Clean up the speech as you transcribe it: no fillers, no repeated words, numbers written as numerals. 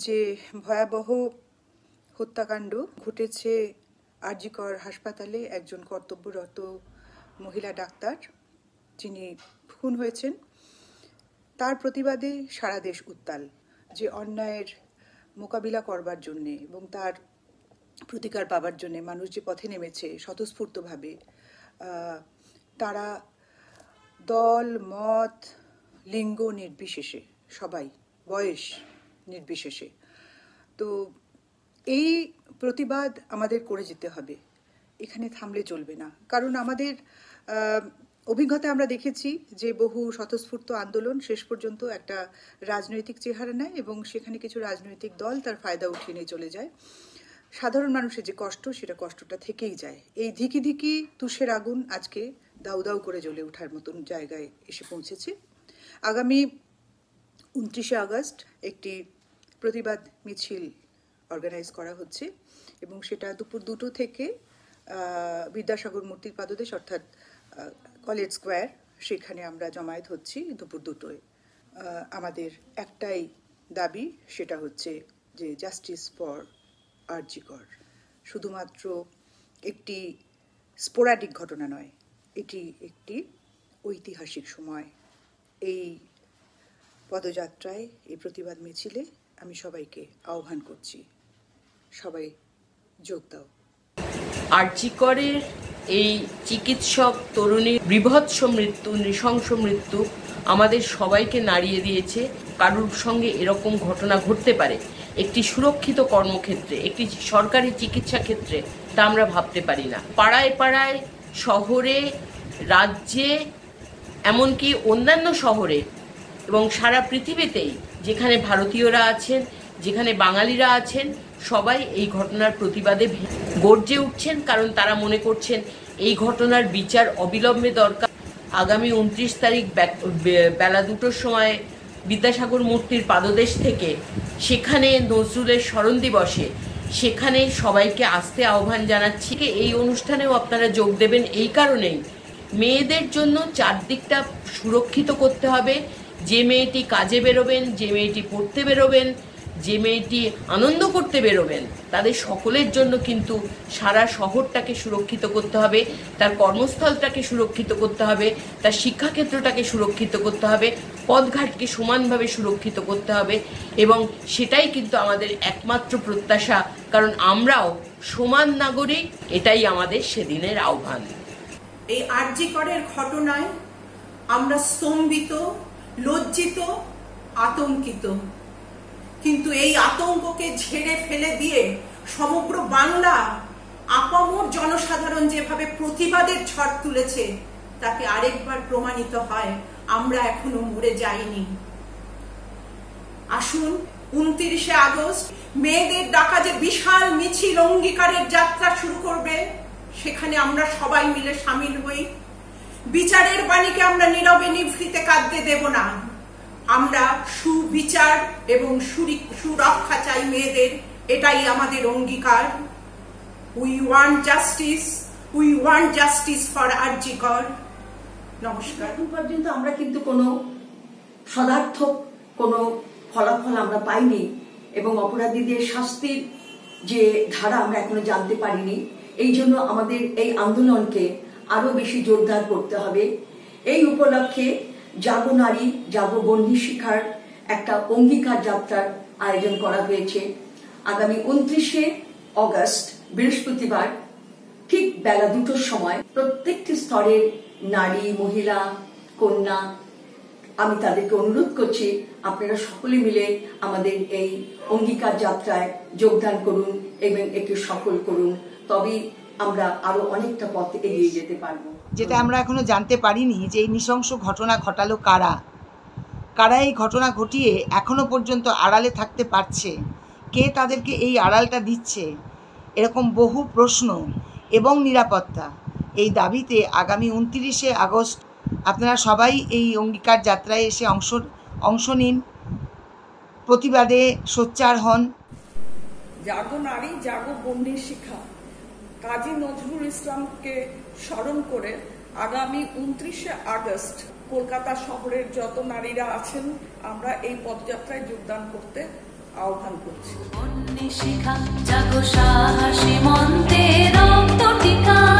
যে ভয়াবহ হত্যাকাণ্ড ঘটেছে আর.জি. কর হাসপাতালে একজন কর্তব্যরত মহিলা ডাক্তার যিনি খুন হয়েছেন, তার প্রতিবাদে সারা দেশ উত্তাল। যে অন্যায়ের মোকাবিলা করবার জন্যে এবং তার প্রতিকার পাবার জন্যে মানুষ যে পথে নেমেছে স্বতঃস্ফূর্তভাবে, তারা দল মত লিঙ্গ নির্বিশেষে, সবাই বয়স নির্বিশেষে। তো এই প্রতিবাদ আমাদের করে যেতে হবে, এখানে থামলে চলবে না। কারণ আমাদের অভিজ্ঞতা আমরা দেখেছি যে বহু স্বতঃস্ফূর্ত আন্দোলন শেষ পর্যন্ত একটা রাজনৈতিক চেহারা নেয় এবং সেখানে কিছু রাজনৈতিক দল তার ফায়দা উঠিয়ে নিয়ে চলে যায়। সাধারণ মানুষের যে কষ্ট, সেটা কষ্টটা থেকেই যায়। এই ধিকি ধিকি তুষের আগুন আজকে দাউ দাউ করে জ্বলে ওঠার মতন জায়গায় এসে পৌঁছেছে। আগামী 29শে আগস্ট একটি প্রতিবাদ মিছিল অর্গানাইজ করা হচ্ছে এবং সেটা দুপুর 2টো থেকে বিদ্যাসাগর মূর্তির পাদদেশ অর্থাৎ কলেজ স্কোয়ার, সেখানে আমরা জমায়েত হচ্ছি দুপুর 2টোয়। আমাদের একটাই দাবি, সেটা হচ্ছে যে জাস্টিস ফর আর.জি. কর শুধুমাত্র একটি স্পোরাডিক ঘটনা নয়, এটি একটি ঐতিহাসিক সময়। এই পদযাত্রায়, এই প্রতিবাদ মিছিলে আমি সবাইকে আহ্বান করছি, সবাই যোগ দাও। আর.জি. করের এই চিকিৎসক তরুণীর বীভৎস মৃত্যু, নৃশংস মৃত্যু আমাদের সবাইকে নাড়িয়ে দিয়েছে। কারোর সঙ্গে এরকম ঘটনা ঘটতে পারে একটি সুরক্ষিত কর্মক্ষেত্রে, একটি সরকারি চিকিৎসা ক্ষেত্রে, তা আমরা ভাবতে পারি না। পাড়ায় পাড়ায়, শহরে, রাজ্যে, এমনকি অন্যান্য শহরে এবং সারা পৃথিবীতেই যেখানে ভারতীয়রা আছেন, যেখানে বাঙালিরা আছেন, সবাই এই ঘটনার প্রতিবাদে গর্জে উঠছেন। কারণ তারা মনে করছেন এই ঘটনার বিচার অবিলম্বে দরকার। আগামী 29 তারিখ বেলা 2টোর সময় বিদ্যাসাগর মূর্তির পাদদেশ থেকে, সেখানে নজরুলের স্মরণ দিবসে, সেখানে সবাইকে আসতে আহ্বান জানাচ্ছি। এই অনুষ্ঠানেও আপনারা যোগ দেবেন এই কারণেই, মেয়েদের জন্য চারদিকটা সুরক্ষিত করতে হবে। যে মেয়েটি কাজে বেরোবেন, যে মেয়েটি পড়তে বেরোবেন, যে মেয়েটি আনন্দ করতে বেরোবেন, তাদের সকলের জন্য কিন্তু সারা শহরটাকে সুরক্ষিত করতে হবে, তার কর্মস্থলটাকে সুরক্ষিত করতে হবে, তার শিক্ষাক্ষেত্রটাকে সুরক্ষিত করতে হবে, পথঘাটকে সমানভাবে সুরক্ষিত করতে হবে। এবং সেটাই কিন্তু আমাদের একমাত্র প্রত্যাশা, কারণ আমরাও সমান নাগরিক। এটাই আমাদের সেদিনের আহ্বান। এই আর.জি. করের ঘটনায় আমরা স্তম্ভিত, লজ্জিত, আতঙ্কিত। কিন্তু এই আতঙ্ককে ঝেড়ে ফেলে দিয়ে সমগ্র বাংলা, আপামর জনসাধারণ যেভাবে প্রতিবাদের ঝড় তুলেছে, তাতে আরেকবার প্রমাণিত হয় আমরা এখনো মরে যাইনি। আসুন 29শে আগস্ট মেয়েদের ডাকা যে বিশাল মিছিল, অঙ্গীকারের যাত্রা শুরু করবে, সেখানে আমরা সবাই মিলে সামিল হই। বিচারের বাণীকে আমরা নীরবে নিভৃতে কাঁদতে দেব না। আমরা সুবিচার এবং সুরক্ষা চাই মেয়েদের, এটাই আমাদের অঙ্গীকার। We want justice, we want justice for RG. Kar. নমস্কার। এখন পর্যন্ত আমরা কিন্তু কোনো সদার্থক কোনো ফলাফল আমরা পাইনি এবং অপরাধীদের শাস্তির যে ধারা আমরা এখনো জানতে পারিনি। এই জন্য আমাদের এই আন্দোলনকে আরো বেশি জোরদার করতে হবে। এই উপলক্ষে জাগো নারী, জাগো বন্দি শিখার একটা অঙ্গীকার যাত্রার আয়োজন করা হয়েছে। আগামী 29শে আগস্ট বৃহস্পতিবার ঠিক বেলা 2টোর সময় প্রত্যেকটি স্তরের নারী, মহিলা, কন্যা, আমি তাদেরকে অনুরোধ করছি আপনারা সকলে মিলে আমাদের এই অঙ্গীকার যাত্রায় যোগদান করুন এবং একে সফল করুন। তবেই আমরা আরো অনেকটা পথ এগিয়ে যেতে পারবো। যেটা আমরা এখনো জানতে পারিনি যে এই নৃশংস ঘটনা ঘটালো কারা, কারা এই ঘটনা ঘটিয়ে এখনো পর্যন্ত আড়ালে থাকতে পারছে, কে তাদেরকে এই আড়ালটা দিচ্ছে, এরকম বহু প্রশ্ন এবং নিরাপত্তা, এই দাবিতে আগামী 29শে আগস্ট আপনারা সবাই এই অঙ্গীকার যাত্রায় এসে অংশ নিন, প্রতিবাদে সোচ্চার হন। জাগো নারী, জাগো বন্দি শিখা, কাজী নজরুল ইসলামকে স্মরণ করে আগামী 29শে আগস্ট কলকাতা শহরের যত নারীরা আছেন, আমরা এই পদযাত্রায় যোগদান করতে আহ্বান করছি। শিখা জাগো সাহসী মন্ত্রে রক্ত টিকা